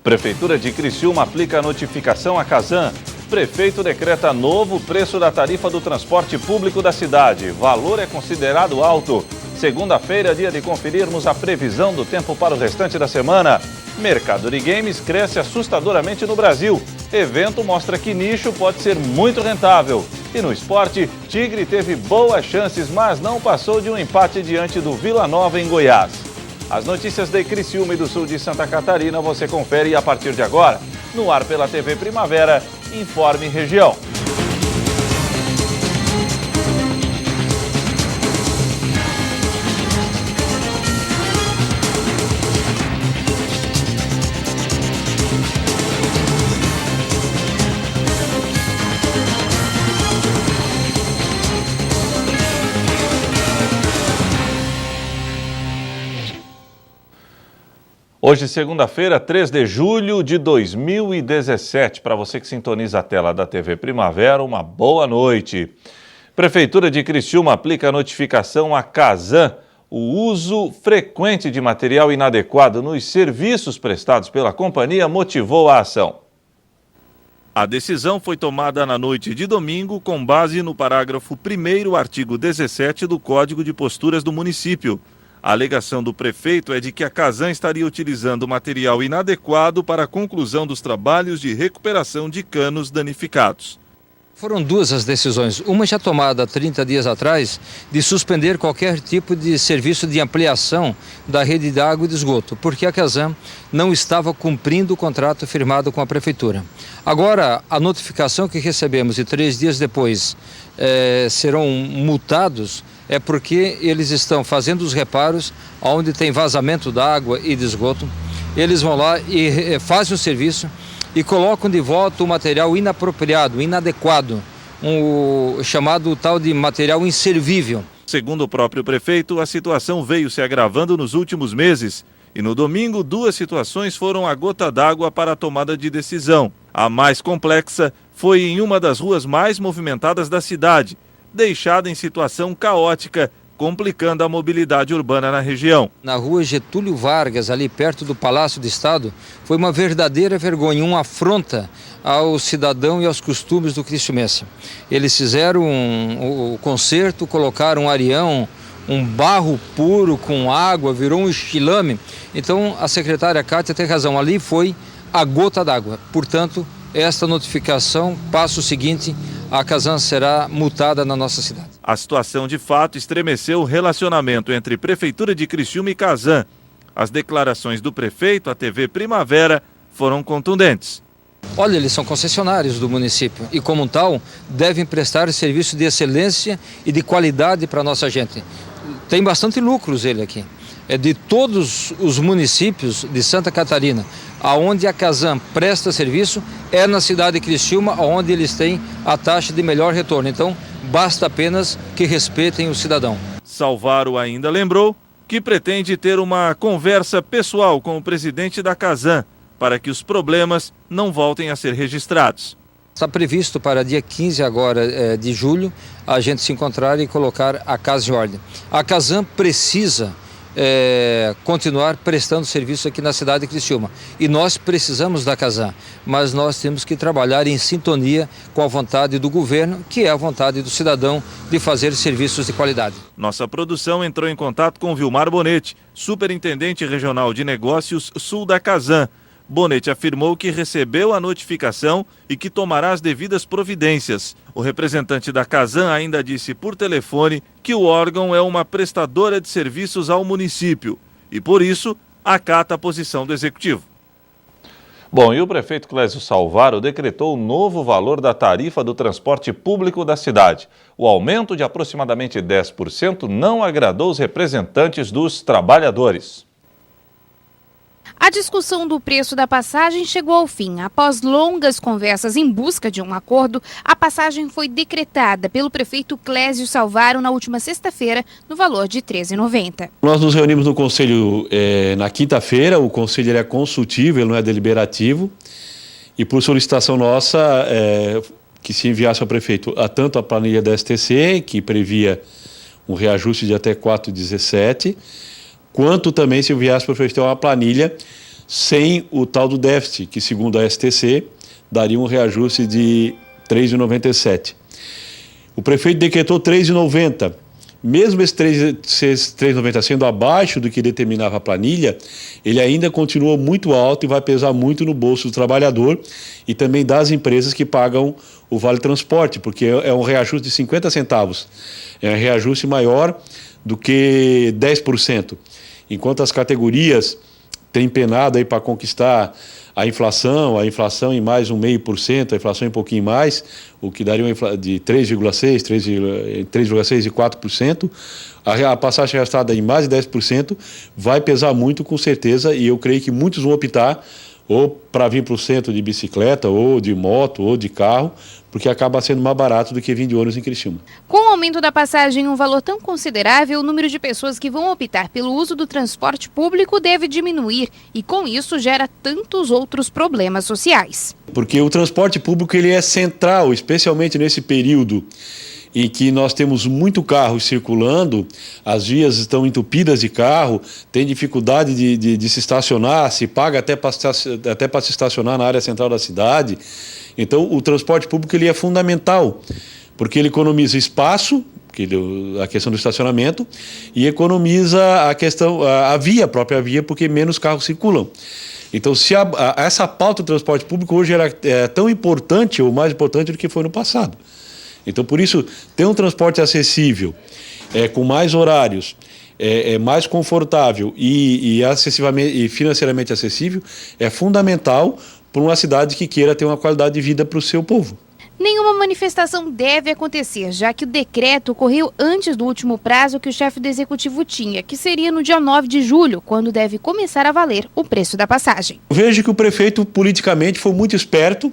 Prefeitura de Criciúma aplica a notificação à Casan. Prefeito decreta novo preço da tarifa do transporte público da cidade. Valor é considerado alto. Segunda-feira, dia de conferirmos a previsão do tempo para o restante da semana. Mercado de games cresce assustadoramente no Brasil. Evento mostra que nicho pode ser muito rentável. E no esporte, Tigre teve boas chances, mas não passou de um empate diante do Vila Nova em Goiás. As notícias de Criciúma e do sul de Santa Catarina você confere a partir de agora. No ar pela TV Primavera, Informe Região. Hoje, segunda-feira, 3 de julho de 2017. Para você que sintoniza a tela da TV Primavera, uma boa noite. Prefeitura de Criciúma aplica a notificação à Casan. O uso frequente de material inadequado nos serviços prestados pela companhia motivou a ação. A decisão foi tomada na noite de domingo com base no parágrafo 1º, artigo 17 do Código de Posturas do município. A alegação do prefeito é de que a Casan estaria utilizando material inadequado para a conclusão dos trabalhos de recuperação de canos danificados. Foram duas as decisões, uma já tomada há 30 dias atrás, de suspender qualquer tipo de serviço de ampliação da rede de água e de esgoto, porque a Casan não estava cumprindo o contrato firmado com a prefeitura. Agora, a notificação que recebemos e 3 dias depois serão multados, é porque eles estão fazendo os reparos onde tem vazamento da água e de esgoto. Eles vão lá e fazem o serviço e colocam de volta o material inapropriado, inadequado, o chamado tal de material inservível. Segundo o próprio prefeito, a situação veio se agravando nos últimos meses e no domingo 2 situações foram a gota d'água para a tomada de decisão. A mais complexa foi em uma das ruas mais movimentadas da cidade, deixada em situação caótica, complicando a mobilidade urbana na região. Na rua Getúlio Vargas, ali perto do Palácio do Estado, foi uma verdadeira vergonha, uma afronta ao cidadão e aos costumes do criciumense. Eles fizeram o conserto, colocaram um areão, um barro puro com água, virou um estilame. Então a secretária Cátia tem razão, ali foi a gota d'água. Portanto, esta notificação passa o seguinte: a Casan será multada na nossa cidade. A situação de fato estremeceu o relacionamento entre Prefeitura de Criciúma e Casan. As declarações do prefeito à TV Primavera foram contundentes. Olha, eles são concessionários do município e, como tal, devem prestar serviço de excelência e de qualidade para a nossa gente. Tem bastante lucros ele aqui. É de todos os municípios de Santa Catarina, aonde a Casan presta serviço, é na cidade de Criciúma, onde eles têm a taxa de melhor retorno. Então, basta apenas que respeitem o cidadão. Salvaro ainda lembrou que pretende ter uma conversa pessoal com o presidente da Casan para que os problemas não voltem a ser registrados. Está previsto para dia 15 agora de julho a gente se encontrar e colocar a casa em ordem. A Casan precisa continuar prestando serviço aqui na cidade de Criciúma. E nós precisamos da Casan, mas nós temos que trabalhar em sintonia com a vontade do governo, que é a vontade do cidadão de fazer serviços de qualidade. Nossa produção entrou em contato com Vilmar Bonetti, superintendente regional de negócios sul da Casan. Bonetti afirmou que recebeu a notificação e que tomará as devidas providências. O representante da Casan ainda disse por telefone que o órgão é uma prestadora de serviços ao município e, por isso, acata a posição do executivo. Bom, e o prefeito Clésio Salvaro decretou o novo valor da tarifa do transporte público da cidade. O aumento de aproximadamente 10% não agradou os representantes dos trabalhadores. A discussão do preço da passagem chegou ao fim. Após longas conversas em busca de um acordo, a passagem foi decretada pelo prefeito Clésio Salvaro na última sexta-feira, no valor de R$ 13,90. Nós nos reunimos no Conselho na quinta-feira. O Conselho ele é consultivo, ele não é deliberativo. E por solicitação nossa, que se enviasse ao prefeito tanto a planilha da STC, que previa um reajuste de até 4,17, quanto também se enviasse para o prefeito uma planilha sem o tal do déficit, que segundo a STC, daria um reajuste de 3,97. O prefeito decretou 3,90. Mesmo esse 3,90 sendo abaixo do que determinava a planilha, ele ainda continua muito alto e vai pesar muito no bolso do trabalhador e também das empresas que pagam o Vale Transporte, porque é um reajuste de 50 centavos. É um reajuste maior do que 10%. Enquanto as categorias têm penado aí para conquistar a inflação em mais 0,5%, a inflação em um pouquinho mais, o que daria de 3,6% e 4%, a passagem gastada em mais de 10% vai pesar muito com certeza, e eu creio que muitos vão optar ou para vir para o centro de bicicleta, ou de moto, ou de carro, porque acaba sendo mais barato do que vir de ônibus em Criciúma. Com o aumento da passagem em um valor tão considerável, o número de pessoas que vão optar pelo uso do transporte público deve diminuir e, com isso, gera tantos outros problemas sociais. Porque o transporte público ele é central, especialmente nesse período em que nós temos muito carro circulando, as vias estão entupidas de carro, tem dificuldade de se estacionar, se paga até para se estacionar na área central da cidade. Então, o transporte público ele é fundamental, porque ele economiza espaço, a questão do estacionamento, e economiza a própria via, porque menos carros circulam. Então, se essa pauta do transporte público hoje é tão importante, ou mais importante do que foi no passado. Então, por isso, ter um transporte acessível, com mais horários, mais confortável e financeiramente acessível, é fundamental para uma cidade que queira ter uma qualidade de vida para o seu povo. Nenhuma manifestação deve acontecer, já que o decreto ocorreu antes do último prazo que o chefe do executivo tinha, que seria no dia 9 de julho, quando deve começar a valer o preço da passagem. Eu vejo que o prefeito, politicamente, foi muito esperto,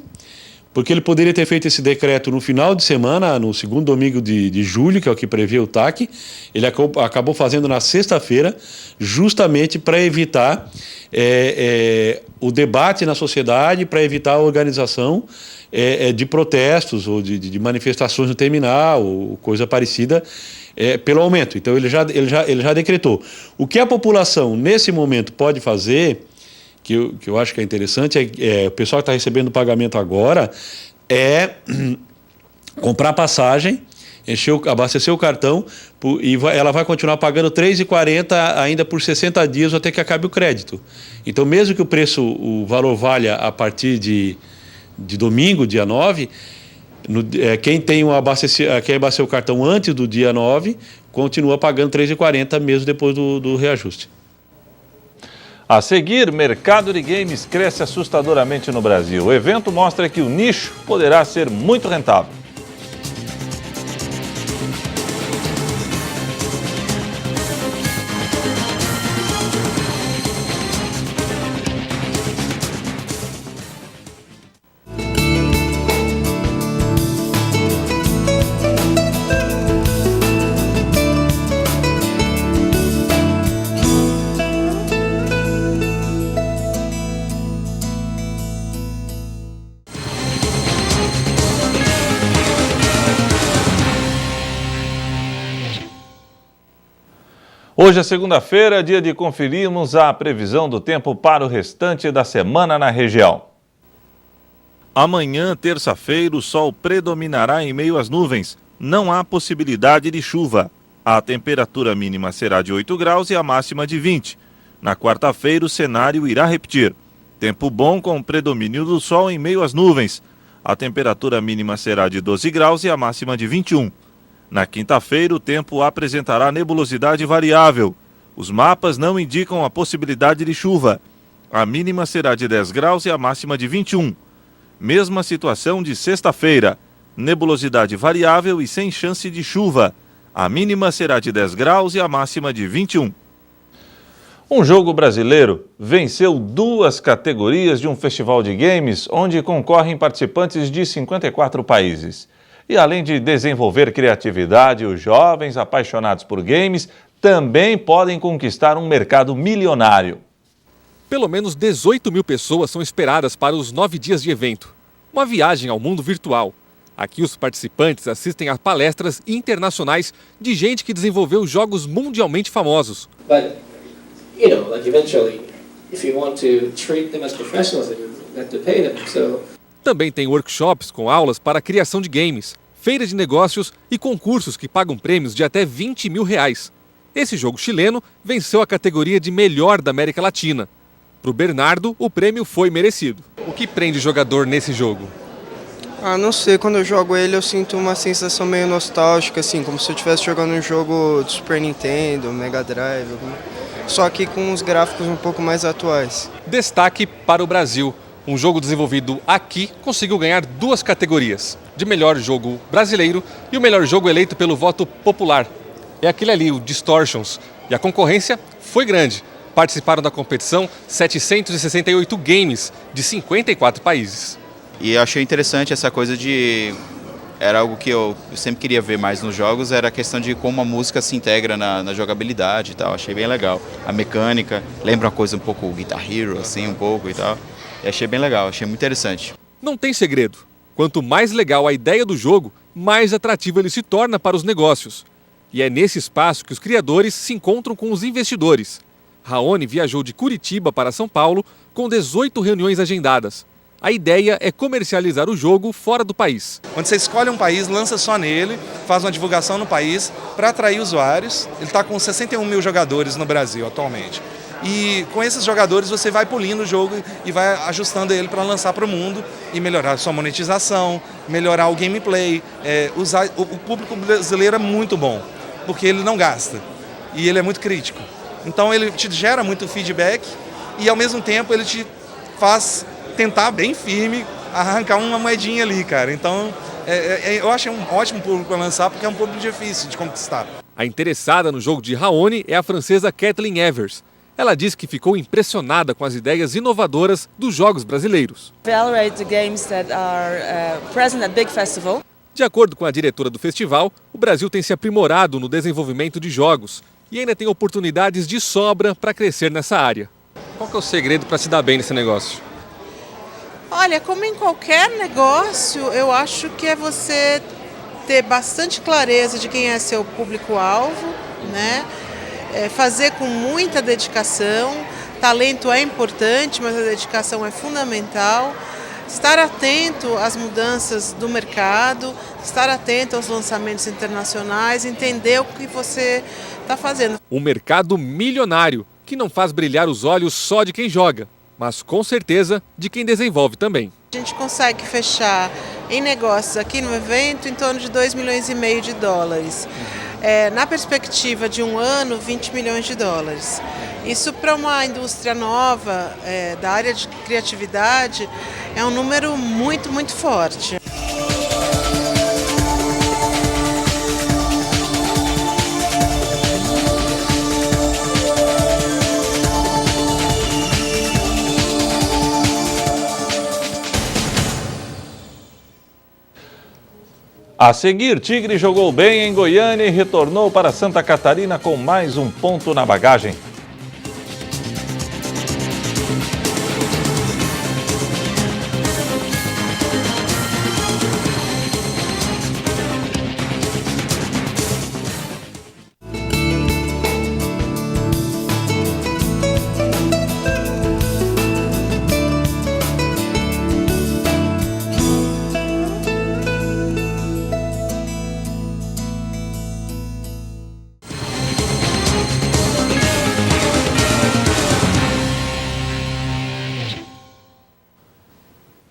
porque ele poderia ter feito esse decreto no final de semana, no segundo domingo de julho, que é o que prevê o TAC. Ele acabou fazendo na sexta-feira, justamente para evitar o debate na sociedade, para evitar a organização de protestos ou de manifestações no terminal, ou coisa parecida, pelo aumento. Então, ele já decretou. O que a população, nesse momento, pode fazer, que eu acho que é interessante, o pessoal que está recebendo o pagamento agora, comprar passagem, abastecer o cartão, e ela vai continuar pagando R$ 3,40 ainda por 60 dias até que acabe o crédito. Então, mesmo que o valor valha a partir de domingo, dia 9, quem abastecer o cartão antes do dia 9, continua pagando R$ 3,40 mesmo depois do reajuste. A seguir, mercado de games cresce assustadoramente no Brasil. O evento mostra que o nicho poderá ser muito rentável. Hoje é segunda-feira, dia de conferirmos a previsão do tempo para o restante da semana na região. Amanhã, terça-feira, o sol predominará em meio às nuvens. Não há possibilidade de chuva. A temperatura mínima será de 8 graus e a máxima de 20. Na quarta-feira, o cenário irá repetir. Tempo bom com predomínio do sol em meio às nuvens. A temperatura mínima será de 12 graus e a máxima de 21. Na quinta-feira, o tempo apresentará nebulosidade variável. Os mapas não indicam a possibilidade de chuva. A mínima será de 10 graus e a máxima de 21. Mesma situação de sexta-feira. Nebulosidade variável e sem chance de chuva. A mínima será de 10 graus e a máxima de 21. Um jogo brasileiro venceu 2 categorias de um festival de games onde concorrem participantes de 54 países. E além de desenvolver criatividade, os jovens apaixonados por games também podem conquistar um mercado milionário. Pelo menos 18 mil pessoas são esperadas para os 9 dias de evento. Uma viagem ao mundo virtual. Aqui os participantes assistem a palestras internacionais de gente que desenvolveu jogos mundialmente famosos. But, eventually, If you want to treat them as professionals, you have to pay them. So Também tem workshops com aulas para a criação de games, feiras de negócios e concursos que pagam prêmios de até R$20 mil. Esse jogo chileno venceu a categoria de melhor da América Latina. Para o Bernardo, o prêmio foi merecido. O que prende o jogador nesse jogo? Não sei, quando eu jogo ele eu sinto uma sensação meio nostálgica, assim, como se eu estivesse jogando um jogo do Super Nintendo, Mega Drive, só que com os gráficos um pouco mais atuais. Destaque para o Brasil. Um jogo desenvolvido aqui conseguiu ganhar 2 categorias, de melhor jogo brasileiro e o melhor jogo eleito pelo voto popular. É aquele ali, o Distortions, e a concorrência foi grande. Participaram da competição 768 games de 54 países. E eu achei interessante essa coisa de... Era algo que eu sempre queria ver mais nos jogos, era a questão de como a música se integra na jogabilidade e tal. Achei bem legal. A mecânica, lembra uma coisa um pouco Guitar Hero, assim, um pouco e tal. E achei bem legal, achei muito interessante. Não tem segredo. Quanto mais legal a ideia do jogo, mais atrativo ele se torna para os negócios. E é nesse espaço que os criadores se encontram com os investidores. Raoni viajou de Curitiba para São Paulo com 18 reuniões agendadas. A ideia é comercializar o jogo fora do país. Quando você escolhe um país, lança só nele, faz uma divulgação no país para atrair usuários. Ele está com 61 mil jogadores no Brasil atualmente. E com esses jogadores você vai polindo o jogo e vai ajustando ele para lançar para o mundo e melhorar a sua monetização, melhorar o gameplay. O público brasileiro é muito bom, porque ele não gasta e ele é muito crítico. Então ele te gera muito feedback e ao mesmo tempo ele te faz tentar bem firme arrancar uma moedinha ali, cara. Então eu acho um ótimo público para lançar porque é um público difícil de conquistar. A interessada no jogo de Raoni é a francesa Kathleen Evers. Ela diz que ficou impressionada com as ideias inovadoras dos jogos brasileiros. De acordo com a diretora do festival, o Brasil tem se aprimorado no desenvolvimento de jogos e ainda tem oportunidades de sobra para crescer nessa área. Qual que é o segredo para se dar bem nesse negócio? Olha, como em qualquer negócio, eu acho que é você ter bastante clareza de quem é seu público-alvo, né? Fazer com muita dedicação. Talento é importante, mas a dedicação é fundamental. Estar atento às mudanças do mercado, estar atento aos lançamentos internacionais, entender o que você está fazendo. Um mercado milionário que não faz brilhar os olhos só de quem joga, mas com certeza de quem desenvolve também. A gente consegue fechar em negócios aqui no evento em torno de $2,5 milhões. Na perspectiva de um ano, $20 milhões. Isso para uma indústria nova, da área de criatividade, é um número muito, muito forte. A seguir, Tigre jogou bem em Goiânia e retornou para Santa Catarina com mais um ponto na bagagem.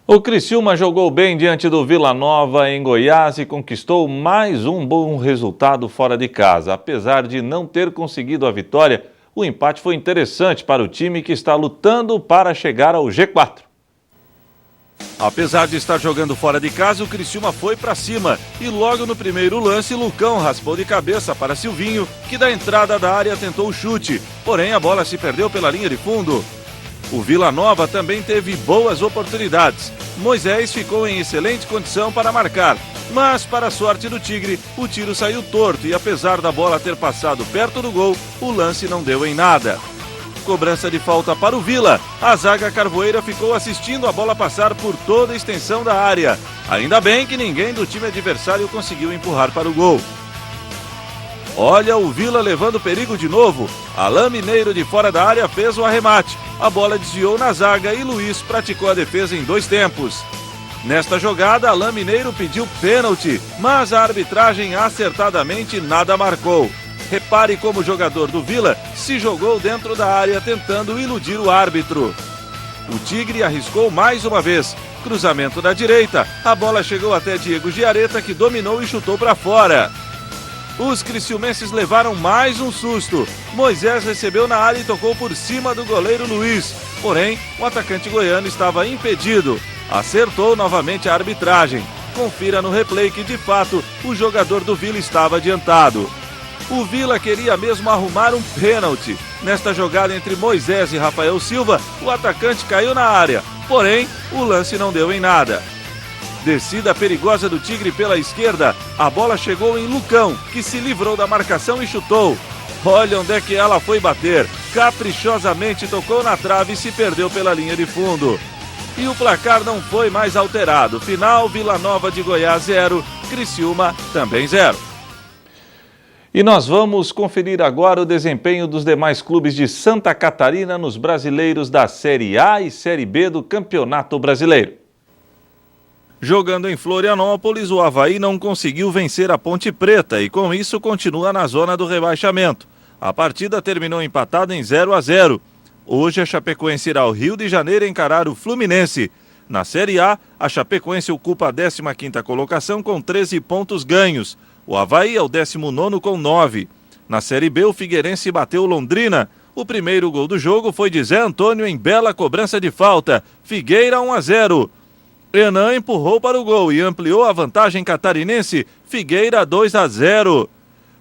O Criciúma jogou bem diante do Vila Nova em Goiás e conquistou mais um bom resultado fora de casa. Apesar de não ter conseguido a vitória, o empate foi interessante para o time que está lutando para chegar ao G4. Apesar de estar jogando fora de casa, o Criciúma foi para cima e logo no primeiro lance, Lucão raspou de cabeça para Silvinho, que da entrada da área tentou o chute, porém a bola se perdeu pela linha de fundo. O Vila Nova também teve boas oportunidades. Moisés ficou em excelente condição para marcar, mas para a sorte do Tigre, o tiro saiu torto e apesar da bola ter passado perto do gol, o lance não deu em nada. Cobrança de falta para o Vila. A zaga carvoeira ficou assistindo a bola passar por toda a extensão da área. Ainda bem que ninguém do time adversário conseguiu empurrar para o gol. Olha o Vila levando perigo de novo. Alain Mineiro, de fora da área, fez o arremate. A bola desviou na zaga e Luiz praticou a defesa em 2 tempos. Nesta jogada, Alain Mineiro pediu pênalti, mas a arbitragem acertadamente nada marcou. Repare como o jogador do Vila se jogou dentro da área tentando iludir o árbitro. O Tigre arriscou mais uma vez. Cruzamento da direita, a bola chegou até Diego Giareta, que dominou e chutou para fora. Os criciumenses levaram mais um susto. Moisés recebeu na área e tocou por cima do goleiro Luiz. Porém, o atacante goiano estava impedido. Acertou novamente a arbitragem. Confira no replay que, de fato, o jogador do Vila estava adiantado. O Vila queria mesmo arrumar um pênalti. Nesta jogada entre Moisés e Rafael Silva, o atacante caiu na área. Porém, o lance não deu em nada. Descida perigosa do Tigre pela esquerda, a bola chegou em Lucão, que se livrou da marcação e chutou. Olha onde é que ela foi bater. Caprichosamente tocou na trave e se perdeu pela linha de fundo. E o placar não foi mais alterado. Final, Vila Nova de Goiás 0, Criciúma também 0. E nós vamos conferir agora o desempenho dos demais clubes de Santa Catarina nos brasileiros da Série A e Série B do Campeonato Brasileiro. Jogando em Florianópolis, o Avaí não conseguiu vencer a Ponte Preta e com isso continua na zona do rebaixamento. A partida terminou empatada em 0-0. Hoje a Chapecoense irá ao Rio de Janeiro encarar o Fluminense. Na Série A, a Chapecoense ocupa a 15ª colocação com 13 pontos ganhos. O Avaí é o 19º com 9. Na Série B, o Figueirense bateu Londrina. O primeiro gol do jogo foi de Zé Antônio em bela cobrança de falta. Figueira 1-0. Renan empurrou para o gol e ampliou a vantagem catarinense. Figueira 2-0.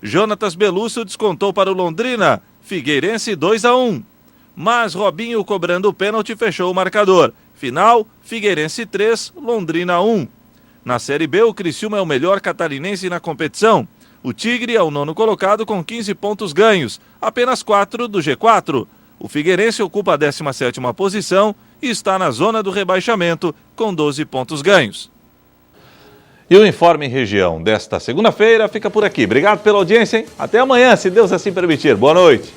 Jonatas Belusso descontou para o Londrina. Figueirense 2-1. Mas Robinho, cobrando o pênalti, fechou o marcador. Final, Figueirense 3, Londrina 1. Na Série B, o Criciúma é o melhor catarinense na competição. O Tigre é o 9º colocado com 15 pontos ganhos, apenas 4 do G4. O Figueirense ocupa a 17ª posição e está na zona do rebaixamento com 12 pontos ganhos. E o Informe Região desta segunda-feira fica por aqui. Obrigado pela audiência, hein? Até amanhã, se Deus assim permitir. Boa noite.